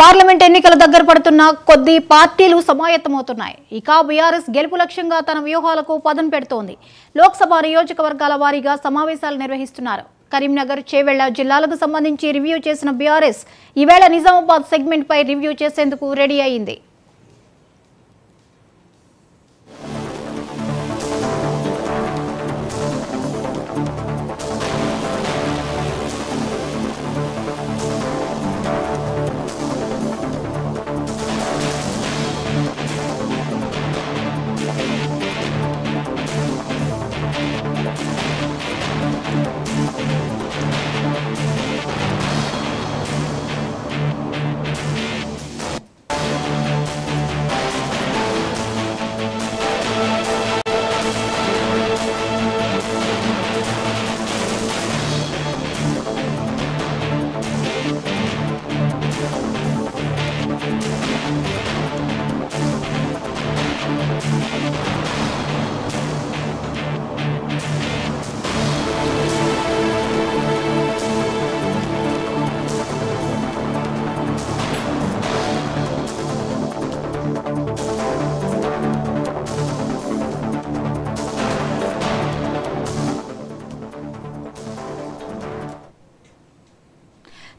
Parliament ఎన్నికల దగ్గర పడుతున్న కొద్ది పార్టీలు సమాయత్తమవుతున్నాయి. ఇక బీఆర్ఎస్ గెలుపు లక్ష్యంగా తన వ్యూహాలకు పదును పెడుతోంది. లోక్సభ నియోజకవర్గాల వారీగా సమావేశాలు నిర్వహిస్తున్నారు. కరీంనగర్, చేవెళ్ల జిల్లాలకు సంబంధించి రివ్యూ చేసిన బీఆర్ఎస్ ఈవేళ నిజామాబాద్ సెగ్మెంట్ పై రివ్యూ చేసేందుకు రెడీ అయింది.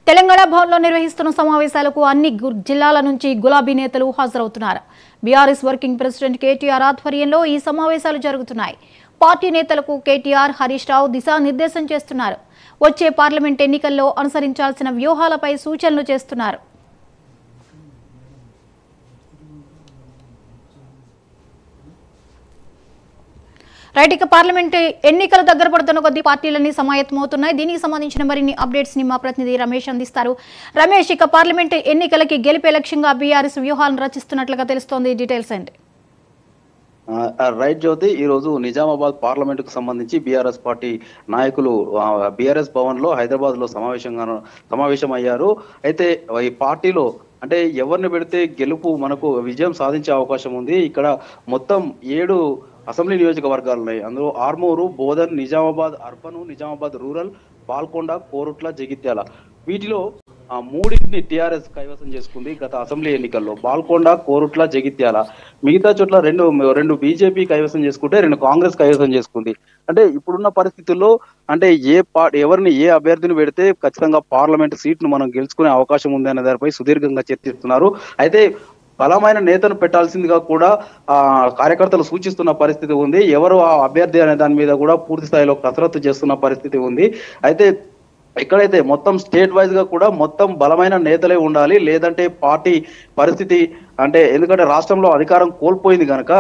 తెలంగాణ భవన్లో నిర్వహిస్తున్న సమావేశాలకు అన్ని జిల్లాల నుంచి గులాబీ నేతలు హాజరవుతున్నారు. బీఆర్ఎస్ వర్కింగ్ ప్రెసిడెంట్ కేటీఆర్ ఆధ్వర్యంలో ఈ సమావేశాలు జరుగుతున్నాయి. పార్టీ నేతలకు కేటీఆర్, హరీష్ రావు దిశానిర్దేశం చేస్తున్నారు. వచ్చే పార్లమెంట్ ఎన్నికల్లో అనుసరించాల్సిన వ్యూహాలపై సూచనలు చేస్తున్నారు. రైట్, ఇక పార్లమెంట్ ఎన్నికల దగ్గర పడుతున్న కొద్ది పార్టీలన్నీ సమాయత్తమవుతున్నాయి. దీనికి సంబంధించిన మరిన్ని అప్డేట్స్ ని మా ప్రతినిధి రమేష్ అందిస్తారు. రమేష్, ఇక పార్లమెంట్ ఎన్నికలకి గెలిపే లక్ష్యంగా బీఆర్ఎస్ వ్యూహాలను రచిస్తున్నట్లుగా తెలుస్తోంది. డీటెయిల్స్ ఏంటి? రైట్ జ్యోతి, ఈ రోజు నిజామాబాద్ పార్లమెంట్ కు సంబంధించి బీఆర్ఎస్ పార్టీ నాయకులు బీఆర్ఎస్ భవన్ లో హైదరాబాద్ లో సమావేశం అయ్యారు. అయితే ఈ పార్టీలో అంటే ఎవరిని పెడితే గెలుపు మనకు విజయం సాధించే అవకాశం ఉంది. ఇక్కడ మొత్తం 7 అసెంబ్లీ నియోజకవర్గాలు ఉన్నాయి. అందులో ఆర్మూరు, బోధన్, నిజామాబాద్ అర్బన్, నిజామాబాద్ రూరల్, బాల్కొండ, కోరుట్ల, జగిత్యాల. వీటిలో 3ని టీఆర్ఎస్ కైవసం చేసుకుంది గత అసెంబ్లీ ఎన్నికల్లో. బాల్కొండ, కోరుట్ల, జగిత్యాల. మిగతా చోట్ల రెండు బీజేపీ కైవసం చేసుకుంటే 2 కాంగ్రెస్ కైవసం చేసుకుంది. అంటే ఇప్పుడున్న పరిస్థితుల్లో అంటే ఎవరిని ఏ అభ్యర్థిని పెడితే ఖచ్చితంగా పార్లమెంట్ సీట్ను మనం గెలుచుకునే అవకాశం ఉంది అనే దానిపై సుదీర్ఘంగా చర్చిస్తున్నారు. అయితే బలమైన నేతను పెట్టాల్సిందిగా కూడా కార్యకర్తలు సూచిస్తున్న పరిస్థితి ఉంది. ఎవరు ఆ అభ్యర్థి అనే దాని మీద కూడా పూర్తి స్థాయిలో కసరత్తు చేస్తున్న పరిస్థితి ఉంది. అయితే ఎక్కడైతే మొత్తం స్టేట్ వైజ్ గా కూడా మొత్తం బలమైన నేతలే ఉండాలి, లేదంటే పార్టీ పరిస్థితి అంటే ఎందుకంటే రాష్ట్రంలో అధికారం కోల్పోయింది కనుక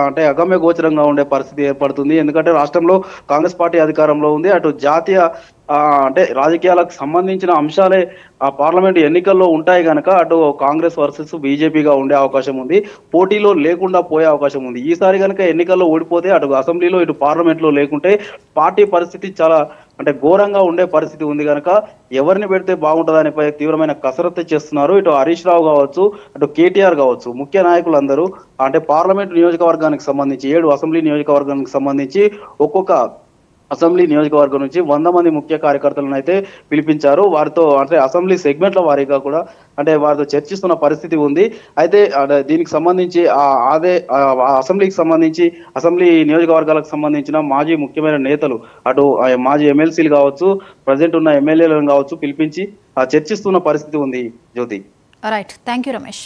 అంటే అగమ్య గోచరంగా ఉండే పరిస్థితి ఏర్పడుతుంది. ఎందుకంటే రాష్ట్రంలో కాంగ్రెస్ పార్టీ అధికారంలో ఉంది. అటు జాతీయ అంటే రాజకీయాలకు సంబంధించిన అంశాలే ఆ పార్లమెంట్ ఎన్నికల్లో ఉంటాయి కనుక అటు కాంగ్రెస్ వర్సెస్ బీజేపీగా ఉండే అవకాశం ఉంది. పోటీలో లేకుండా పోయే అవకాశం ఉంది. ఈసారి కనుక ఎన్నికల్లో ఓడిపోతే అటు అసెంబ్లీలో ఇటు పార్లమెంట్ లో లేకుంటే పార్టీ పరిస్థితి చాలా అంటే ఘోరంగా ఉండే పరిస్థితి ఉంది కనుక ఎవరిని పెడితే బాగుంటుందనిపై తీవ్రమైన కసరత్తు చేస్తున్నారు. ఇటు హరీష్ రావు కావచ్చు, అటు కేటీఆర్ కావచ్చు, ముఖ్య నాయకులందరూ అంటే పార్లమెంట్ నియోజకవర్గానికి సంబంధించి 7 అసెంబ్లీ నియోజకవర్గానికి సంబంధించి ఒక్కొక్క అసెంబ్లీ నియోజకవర్గం నుంచి 100 మంది ముఖ్య కార్యకర్తలను అయితే పిలిపించారు. వారితో అంటే అసెంబ్లీ సెగ్మెంట్ల వారీగా కూడా అంటే వారితో చర్చిస్తున్న పరిస్థితి ఉంది. అయితే దీనికి సంబంధించి అసెంబ్లీకి సంబంధించి అసెంబ్లీ నియోజకవర్గాలకు సంబంధించిన మాజీ ముఖ్యమైన నేతలు అటు మాజీ ఎమ్మెల్సీలు కావచ్చు, ప్రజెంట్ ఉన్న ఎమ్మెల్యేలను కావచ్చు పిలిపించి చర్చిస్తున్న పరిస్థితి ఉంది. Jyothi. Right, thank you Ramesh.